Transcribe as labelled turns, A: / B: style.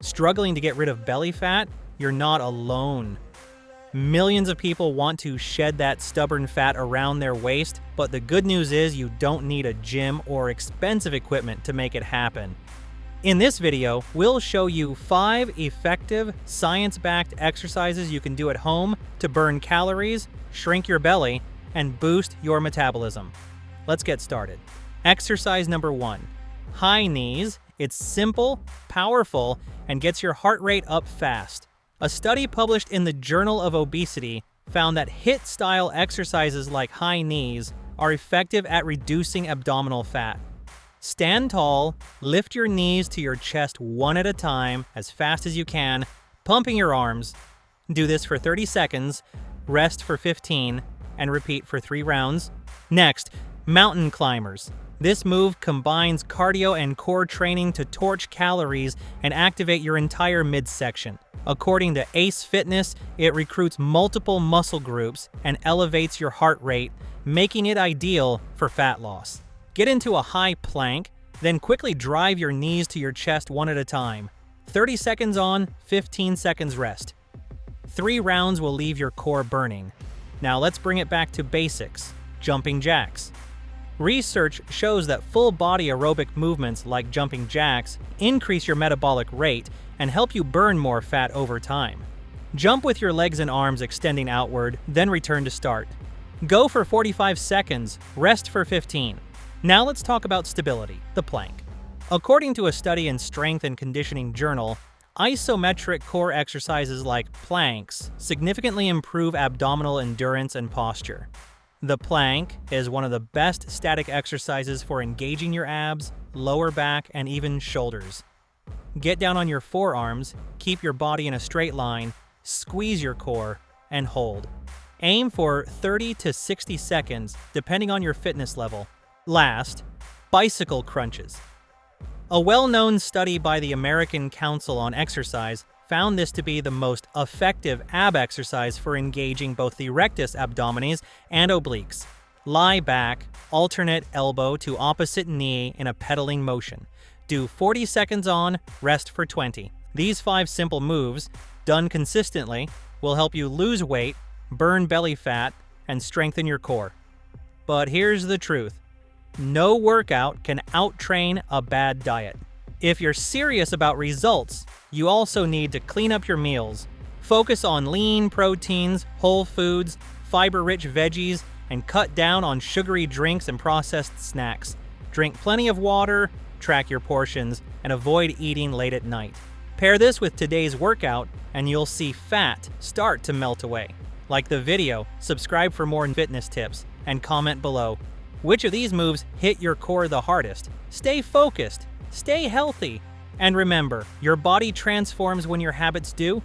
A: Struggling to get rid of belly fat? You're not alone. Millions of people want to shed that stubborn fat around their waist, but the good news is you don't need a gym or expensive equipment to make it happen. In this video, we'll show you 5 effective, science-backed exercises you can do at home to burn calories, shrink your belly, and boost your metabolism. Let's get started. Exercise number 1. High knees. It's simple, powerful, and gets your heart rate up fast. A study published in the Journal of Obesity found that HIIT-style exercises like high knees are effective at reducing abdominal fat. Stand tall, lift your knees to your chest one at a time as fast as you can, pumping your arms. Do this for 30 seconds, rest for 15, and repeat for 3 rounds. Next, mountain climbers. This move combines cardio and core training to torch calories and activate your entire midsection. According to Ace Fitness, it recruits multiple muscle groups and elevates your heart rate, making it ideal for fat loss. Get into a high plank, then quickly drive your knees to your chest one at a time. 30 seconds on, 15 seconds rest. 3 rounds will leave your core burning. Now let's bring it back to basics. Jumping jacks. Research shows that full-body aerobic movements like jumping jacks increase your metabolic rate and help you burn more fat over time. Jump with your legs and arms extending outward, then return to start. Go for 45 seconds, rest for 15. Now let's talk about stability, the plank. According to a study in Strength and Conditioning Journal, isometric core exercises like planks significantly improve abdominal endurance and posture. The plank is one of the best static exercises for engaging your abs, lower back, and even shoulders. Get down on your forearms, keep your body in a straight line, squeeze your core, and hold. Aim for 30 to 60 seconds, depending on your fitness level. Last, bicycle crunches. A well-known study by the American Council on Exercise found this to be the most effective ab exercise for engaging both the rectus abdominis and obliques. Lie back, alternate elbow to opposite knee in a pedaling motion. Do 40 seconds on, rest for 20. These 5 simple moves, done consistently, will help you lose weight, burn belly fat, and strengthen your core. But here's the truth. No workout can out-train a bad diet. If you're serious about results, you also need to clean up your meals. Focus on lean proteins, whole foods, fiber-rich veggies, and cut down on sugary drinks and processed snacks. Drink plenty of water, track your portions, and avoid eating late at night. Pair this with today's workout, and you'll see fat start to melt away. Like the video, subscribe for more fitness tips, and comment below. Which of these moves hit your core the hardest? Stay focused, stay healthy, and remember, your body transforms when your habits do.